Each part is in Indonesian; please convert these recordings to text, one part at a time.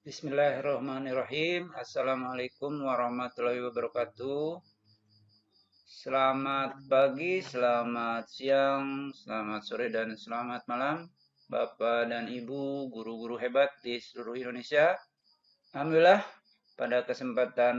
Bismillahirrahmanirrahim. Assalamualaikum warahmatullahi wabarakatuh. Selamat pagi, selamat siang, selamat sore, dan selamat malam, Bapak dan Ibu, guru-guru hebat di seluruh Indonesia. Alhamdulillah, pada kesempatan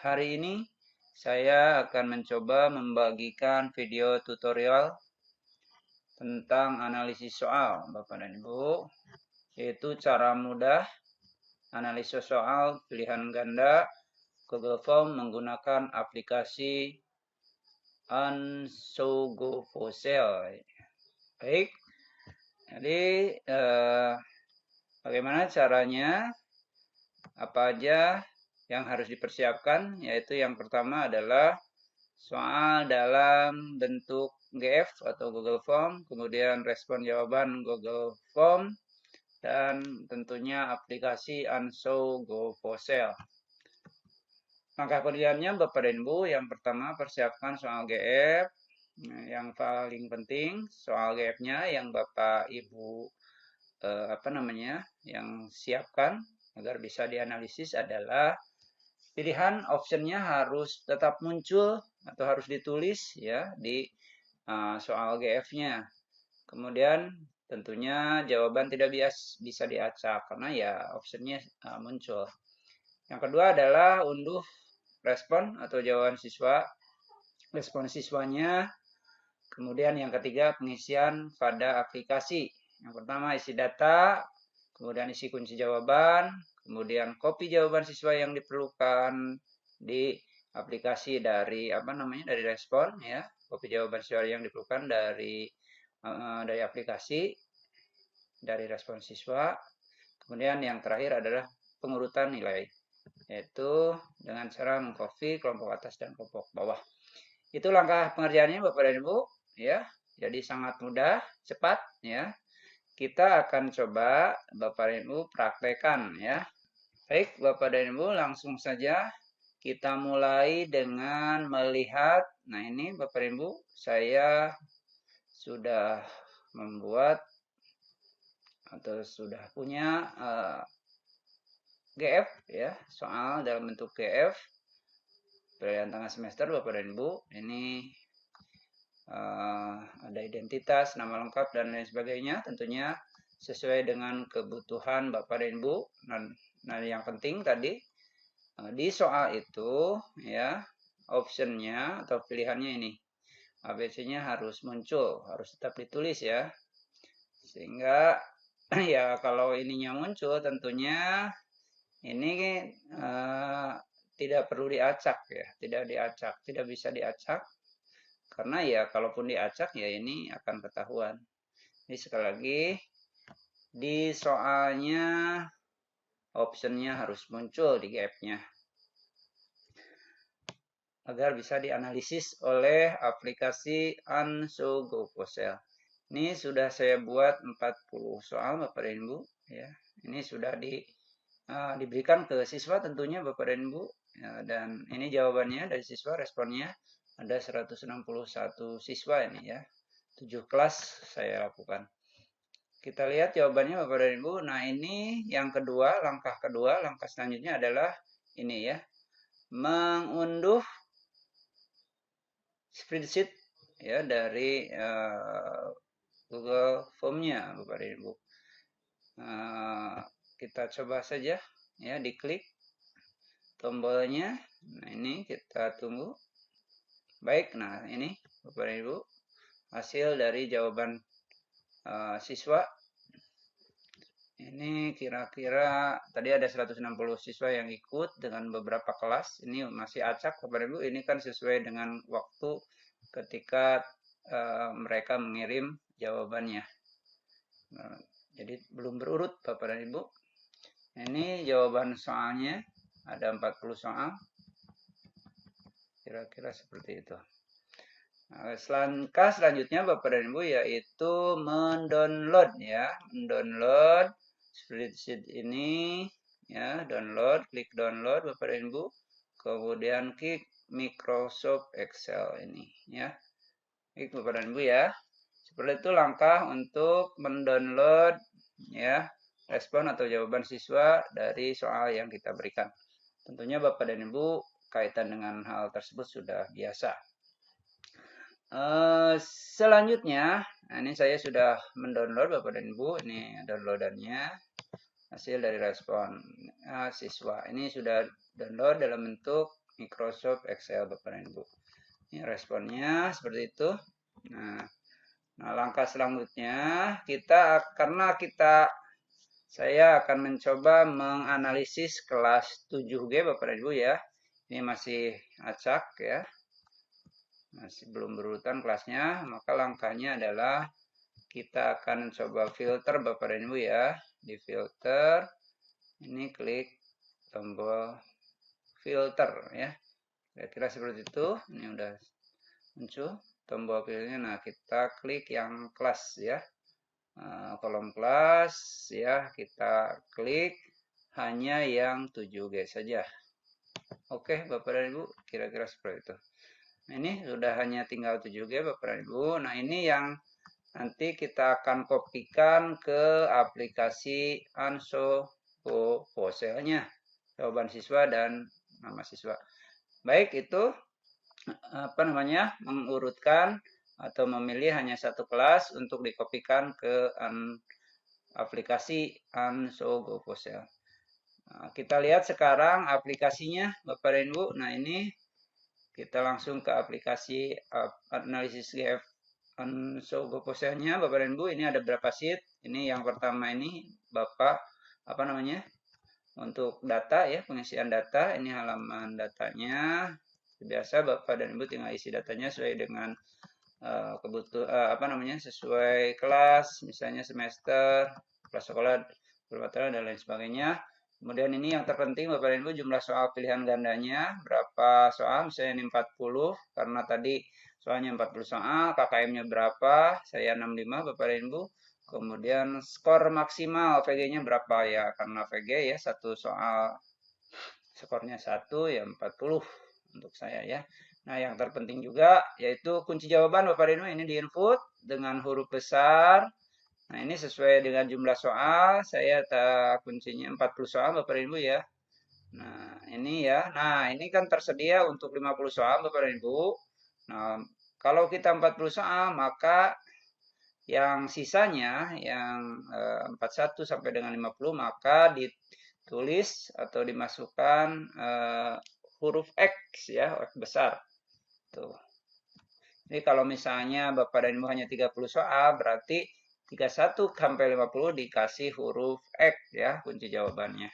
hari ini, saya akan mencoba membagikan video tutorial tentang analisis soal, Bapak dan Ibu, yaitu cara mudah analisis soal pilihan ganda Google Form menggunakan aplikasi Ansogofosel. Baik, jadi bagaimana caranya? Apa aja yang harus dipersiapkan? Yaitu yang pertama adalah soal dalam bentuk GF atau Google Form, kemudian respon jawaban Google Form, dan tentunya aplikasi Ansogofosel. Langkah kerjanya Bapak dan Ibu, yang pertama persiapkan soal GF. Yang paling penting soal GF-nya yang Bapak Ibu yang siapkan agar bisa dianalisis adalah pilihan optionnya harus tetap muncul atau harus ditulis ya di soal GF-nya. Kemudian tentunya jawaban tidak bisa diacak karena ya optionnya muncul. Yang kedua adalah unduh respon atau jawaban siswa, respon siswanya. Kemudian yang ketiga pengisian pada aplikasi. Yang pertama isi data, kemudian isi kunci jawaban, kemudian kopi jawaban siswa yang diperlukan di aplikasi dari dari respon ya, kopi jawaban siswa yang diperlukan dari aplikasi dari respon siswa. Kemudian yang terakhir adalah pengurutan nilai, yaitu dengan cara mengcopy kelompok atas dan kelompok bawah. Itu langkah pengerjaannya Bapak dan Ibu ya. Jadi sangat mudah, cepat ya. Kita akan coba Bapak dan Ibu praktekkan ya. Baik, Bapak dan Ibu langsung saja kita mulai dengan melihat. Nah, ini Bapak dan Ibu, saya sudah membuat atau sudah punya GF ya, soal dalam bentuk GF pilihan tengah semester Bapak dan Ibu. Ini ada identitas, nama lengkap dan lain sebagainya, tentunya sesuai dengan kebutuhan Bapak dan Ibu. Nah, yang penting tadi di soal itu ya, optionnya atau pilihannya ini ABC-nya harus muncul, harus tetap ditulis ya, sehingga ya kalau ininya muncul tentunya ini tidak perlu diacak ya, tidak bisa diacak, karena ya kalaupun diacak ya ini akan ketahuan. Ini sekali lagi di soalnya optionnya harus muncul di GF-nya agar bisa dianalisis oleh aplikasi Ansogofosel. Ini sudah saya buat 40 soal Bapak dan Ibu ya. Ini sudah diberikan ke siswa tentunya Bapak dan Ibu ya, dan ini jawabannya dari siswa, responnya ada 161 siswa ini ya. 7 kelas saya lakukan. Kita lihat jawabannya Bapak dan Ibu. Nah, ini yang kedua, langkah selanjutnya adalah ini ya. Mengunduh spreadsheet ya dari Google Form-nya Bapak dan Ibu. Kita coba saja ya, diklik tombolnya. Nah, ini kita tunggu. Baik, nah ini Bapak dan Ibu hasil dari jawaban siswa. Ini kira-kira tadi ada 160 siswa yang ikut dengan beberapa kelas. Ini masih acak Bapak dan Ibu. Ini kan sesuai dengan waktu ketika mereka mengirim jawabannya. Nah, jadi belum berurut Bapak dan Ibu. Ini jawaban soalnya ada 40 soal. Kira-kira seperti itu. Nah, langkah selanjutnya Bapak dan Ibu yaitu mendownload ya, mendownload spreadsheet ini ya, download, klik download Bapak dan Ibu. Kemudian klik Microsoft Excel ini ya. Klik Bapak dan Ibu ya. Seperti itu langkah untuk mendownload ya respon atau jawaban siswa dari soal yang kita berikan. Tentunya Bapak dan Ibu kaitan dengan hal tersebut sudah biasa. Selanjutnya, nah ini saya sudah mendownload Bapak dan Ibu, ini downloadannya, hasil dari respon siswa. Ini sudah download dalam bentuk Microsoft Excel Bapak dan Ibu. Ini responnya seperti itu. Nah, langkah selanjutnya saya akan mencoba menganalisis kelas 7G Bapak dan Ibu ya. Ini masih acak ya. Masih belum berurutan kelasnya, maka langkahnya adalah kita akan coba filter Bapak dan Ibu ya. Di filter, ini klik tombol filter ya. Kira-kira seperti itu. Ini udah muncul tombol pilihnya. Nah, kita klik yang kelas ya. Kolom kelas ya, kita klik hanya yang 7G saja. Oke, Bapak dan Ibu, kira-kira seperti itu. Nah, ini sudah hanya tinggal 7G Bapak dan Ibu. Nah, ini yang nanti kita akan kopikan ke aplikasi Anso Posel-nya. Jawaban siswa dan nama siswa. Baik, itu mengurutkan atau memilih hanya satu kelas untuk dikopikan ke aplikasi Anso Posel. Nah, kita lihat sekarang aplikasinya Bapak dan Ibu. Nah, ini kita langsung ke aplikasi analisis GF Anso Posel-nya Bapak dan Ibu. Ini ada berapa sheet? Ini yang pertama ini Bapak untuk data ya, pengisian data. Ini halaman datanya. Biasa Bapak dan Ibu tinggal isi datanya sesuai dengan sesuai kelas, misalnya semester, kelas sekolah, perwakilan dan lain sebagainya. Kemudian ini yang terpenting Bapak dan Ibu, jumlah soal pilihan gandanya berapa soal, misalnya ini 40 karena tadi soalnya 40 soal, KKM-nya berapa, saya 65 Bapak dan Ibu. Kemudian skor maksimal VG-nya berapa ya, karena VG ya satu soal skornya 1 ya 40 untuk saya ya. Nah, yang terpenting juga yaitu kunci jawaban Bapak dan Ibu ini diinput dengan huruf besar. Nah, ini sesuai dengan jumlah soal, saya kuncinya 40 soal Bapak dan Ibu ya. Nah, ini ya. Nah, ini kan tersedia untuk 50 soal Bapak dan Ibu. Nah, kalau kita 40 soal, maka yang sisanya yang 41 sampai dengan 50 maka ditulis atau dimasukkan huruf X ya, X besar. Tuh. Jadi kalau misalnya Bapak dan Ibu hanya 30 soal, berarti 31 sampai 50 dikasih huruf X ya, kunci jawabannya.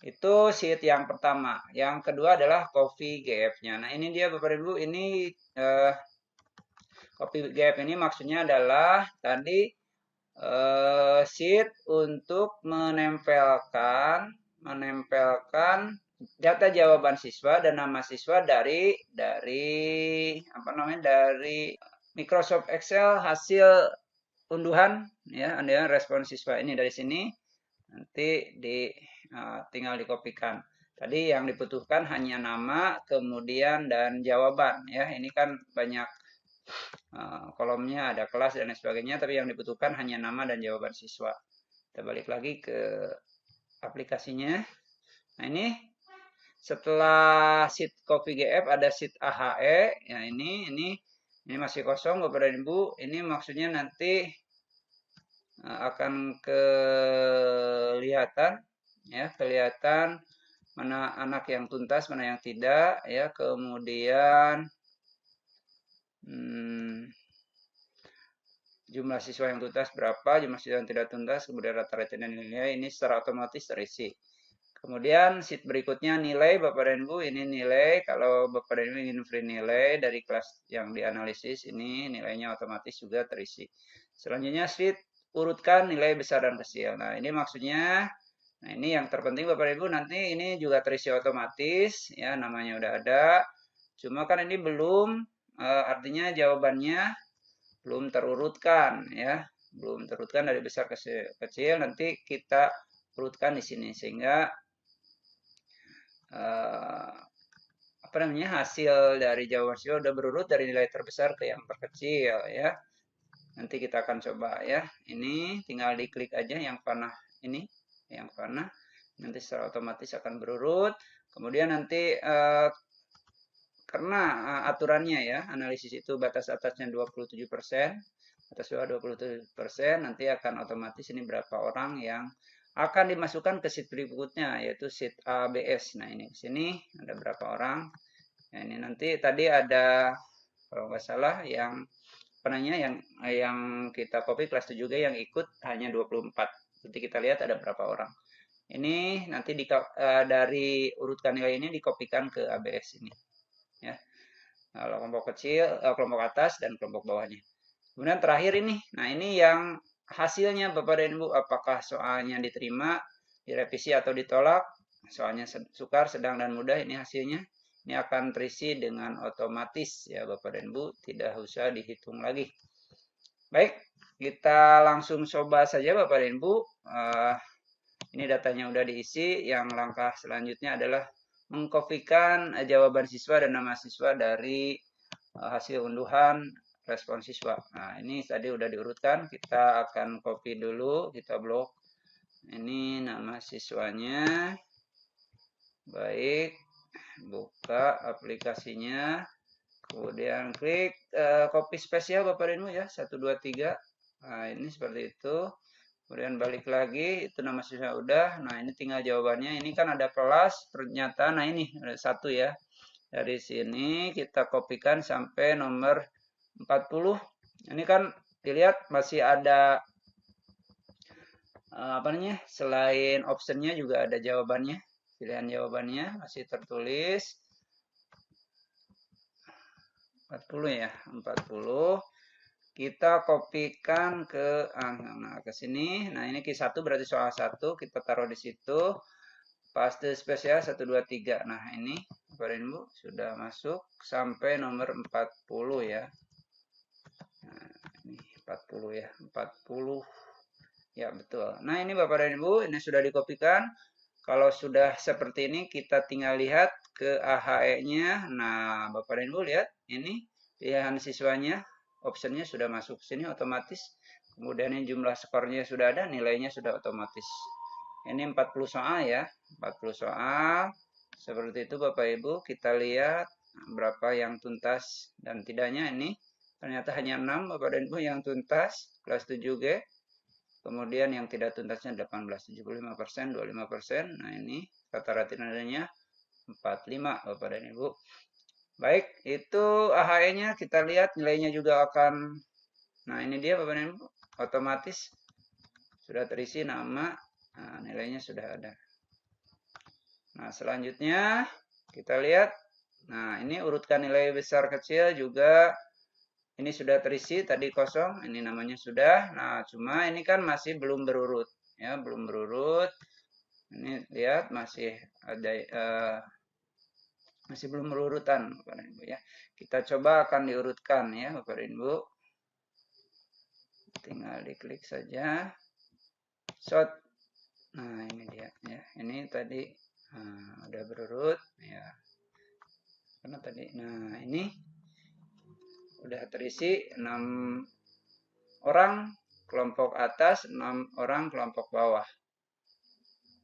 Itu sheet yang pertama. Yang kedua adalah copy GF-nya. Nah, ini dia Bapak dan Ibu, ini copy GF ini maksudnya adalah tadi sheet untuk menempelkan data jawaban siswa dan nama siswa dari Microsoft Excel hasil unduhan ya, Anda respon siswa ini dari sini nanti tinggal dikopikan. Tadi yang dibutuhkan hanya nama, kemudian dan jawaban ya. Ini kan banyak kolomnya, ada kelas dan lain sebagainya, tapi yang dibutuhkan hanya nama dan jawaban siswa. Kita balik lagi ke aplikasinya. Nah, ini setelah sheet copy GF ada sheet AHE. Ya, ini masih kosong Bapak dan Ibu. Ini maksudnya nanti akan kelihatan mana anak yang tuntas, mana yang tidak ya. Kemudian jumlah siswa yang tuntas berapa, jumlah siswa yang tidak tuntas, kemudian rata-rata nilai ini secara otomatis terisi. Kemudian sheet berikutnya nilai Bapak dan Ibu, ini nilai kalau Bapak dan Ibu ingin free nilai dari kelas yang dianalisis, ini nilainya otomatis juga terisi. Selanjutnya sheet urutkan nilai besar dan kecil. Nah, ini maksudnya, nah ini yang terpenting Bapak dan Ibu, nanti ini juga terisi otomatis, ya namanya udah ada. Cuma kan ini belum, artinya jawabannya belum terurutkan, ya. Belum terurutkan dari besar ke kecil, nanti kita urutkan di sini, sehingga hasil dari jawaban siswa udah berurut dari nilai terbesar ke yang terkecil ya. Nanti kita akan coba ya. Ini tinggal diklik aja yang panah ini yang warna. Nanti secara otomatis akan berurut. Kemudian nanti karena aturannya ya, analisis itu batas atasnya 27%, atas bawah 27%, nanti akan otomatis ini berapa orang yang akan dimasukkan ke sheet berikutnya, yaitu sheet ABS. Nah, ini di sini ada berapa orang. Nah, ini nanti tadi ada, kalau nggak salah, yang penanya yang kita copy kelas 7G yang ikut hanya 24. Nanti kita lihat ada berapa orang. Ini nanti dari urutkan nilai ini dikopikan ke ABS ini. Ya. Kalau kelompok kecil, kelompok atas dan kelompok bawahnya. Kemudian terakhir ini, nah ini yang hasilnya Bapak dan Ibu, apakah soalnya diterima, direvisi atau ditolak, soalnya sukar, sedang, dan mudah, ini hasilnya. Ini akan terisi dengan otomatis ya Bapak dan Ibu, tidak usah dihitung lagi. Baik, kita langsung coba saja Bapak dan Ibu. Ini datanya udah diisi, yang langkah selanjutnya adalah mengkopikan jawaban siswa dan nama siswa dari hasil unduhan respon siswa. Nah, ini tadi udah diurutkan, kita akan copy dulu, kita blok. Ini nama siswanya. Baik, buka aplikasinya. Kemudian klik copy spesial Bapak dan Ibu ya, 1, 2, 3. Nah, ini seperti itu. Kemudian balik lagi, itu nama siswa udah. Nah, ini tinggal jawabannya. Ini kan ada kelas, ternyata, nah ini ada 1 ya. Dari sini kita kopikan sampai nomor 40. Ini kan dilihat masih ada apa namanya? Selain optionnya juga ada jawabannya. Pilihan jawabannya masih tertulis 40 ya, 40. Kita kopikan ke sini. Nah, ini Q1 berarti soal 1, kita taruh di situ. Paste spesial 1, 2, 3. Nah, ini Bapak dan Ibu sudah masuk sampai nomor 40 ya. Nah, ini 40 ya, 40. Ya, betul. Nah, ini Bapak dan Ibu, ini sudah dikopikan. Kalau sudah seperti ini, kita tinggal lihat ke AHE-nya. Nah, Bapak dan Ibu lihat, ini pilihan siswanya, optionnya sudah masuk sini otomatis. Kemudian ini jumlah skornya sudah ada, nilainya sudah otomatis. Ini 40 soal ya, 40 soal. Seperti itu Bapak Ibu, kita lihat berapa yang tuntas dan tidaknya ini. Ternyata hanya 6 Bapak dan Ibu yang tuntas, kelas 7G. Kemudian yang tidak tuntasnya 18, 75%, 25%. Nah ini rata-rata nilainya 45 Bapak dan Ibu. Baik, itu AHE-nya kita lihat nilainya juga akan, nah ini dia Bapak dan Ibu, otomatis sudah terisi nama, nah nilainya sudah ada. Nah selanjutnya kita lihat, nah ini urutkan nilai besar kecil juga, ini sudah terisi, tadi kosong, ini namanya sudah, nah cuma ini kan masih belum berurut, ya belum berurut, ini lihat masih ada, masih belum berurutan Bapak dan Ibu ya. Kita coba akan diurutkan ya Bapak dan Ibu. Tinggal diklik saja. Sort. Nah, ini dia ya. Ini tadi udah berurut ya. Karena tadi nah ini udah terisi 6 orang kelompok atas, 6 orang kelompok bawah.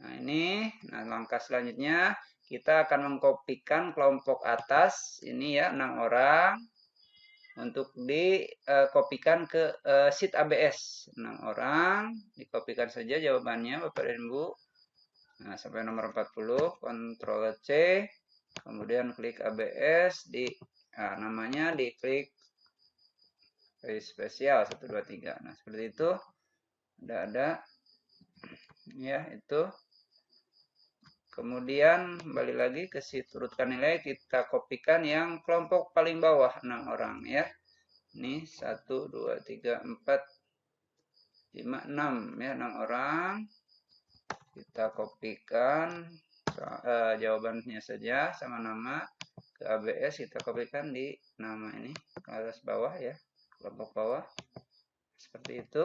Nah, ini langkah selanjutnya kita akan mengkopikan kelompok atas ini ya 6 orang untuk dikopikan ke sheet ABS 6 orang, dikopikan saja jawabannya Bapak dan Ibu. Nah, sampai nomor 40, Ctrl C, kemudian klik ABS, namanya diklik spesial 1, 2, 3. Nah, seperti itu. Udah ada ya, itu. Kemudian kembali lagi ke sheet urutkan nilai, kita kopikan yang kelompok paling bawah 6 orang ya. Ini 1, 2, 3, 4, 5, 6 ya, 6 orang. Kita kopikan jawabannya saja sama nama ke ABS, kita kopikan di nama ini garis bawah ya, kelompok bawah. Seperti itu.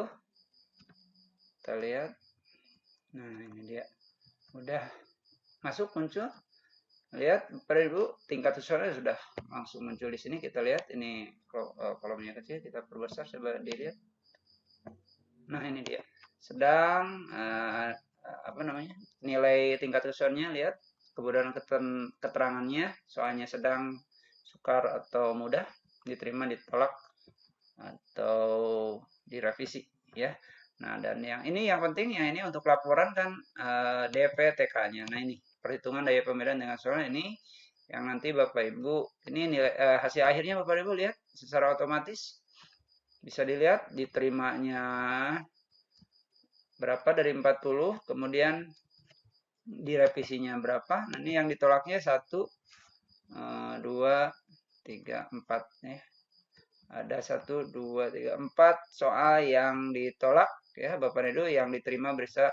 Kita lihat. Nah, ini dia. Udah masuk muncul. Lihat Bapak Ibu, tingkat susunannya sudah langsung muncul di sini. Kita lihat ini kolomnya kecil, kita perbesar coba dilihat. Nah, ini dia. sedang, apa namanya, nilai tingkat kesulitannya, lihat, kemudian keterangannya, soalnya sedang, sukar atau mudah, diterima, ditolak, atau direvisi, ya. Nah, dan yang ini yang penting ya, ini untuk laporan kan DPTK-nya. Nah, ini perhitungan daya pembedaan dengan soal ini yang nanti Bapak Ibu, ini nilai hasil akhirnya Bapak Ibu lihat secara otomatis bisa dilihat diterimanya berapa dari 40, kemudian direvisinya berapa. Nah, ini yang ditolaknya 1, 2, 3, 4 ya. Ada 1, 2, 3, 4 soal yang ditolak ya Bapak dan Ibu, yang diterima bisa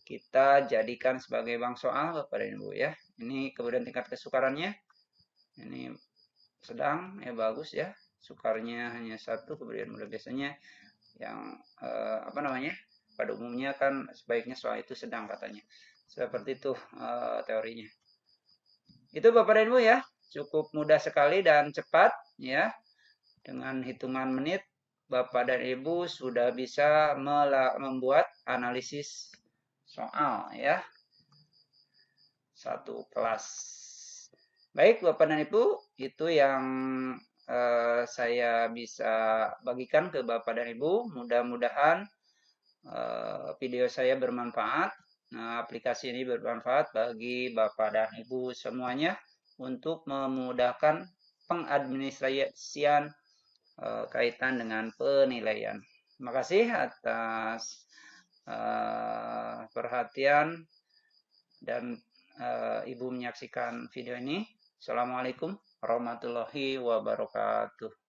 kita jadikan sebagai bank soal Bapak dan Ibu ya. Ini kemudian tingkat kesukarannya. Ini sedang ya, bagus ya. Sukarnya hanya 1, kemudian mudah, biasanya yang apa namanya? Pada umumnya kan sebaiknya soal itu sedang katanya. Seperti itu teorinya. Itu Bapak dan Ibu ya. Cukup mudah sekali dan cepat ya. Dengan hitungan menit, Bapak dan Ibu sudah bisa membuat analisis soal ya. Satu kelas. Baik Bapak dan Ibu, itu yang saya bisa bagikan ke Bapak dan Ibu. Mudah-mudahan video saya bermanfaat. Nah, aplikasi ini bermanfaat bagi Bapak dan Ibu semuanya untuk memudahkan pengadministrasian kaitan dengan penilaian. Terima kasih atas perhatian dan Ibu menyaksikan video ini. Assalamualaikum warahmatullahi wabarakatuh.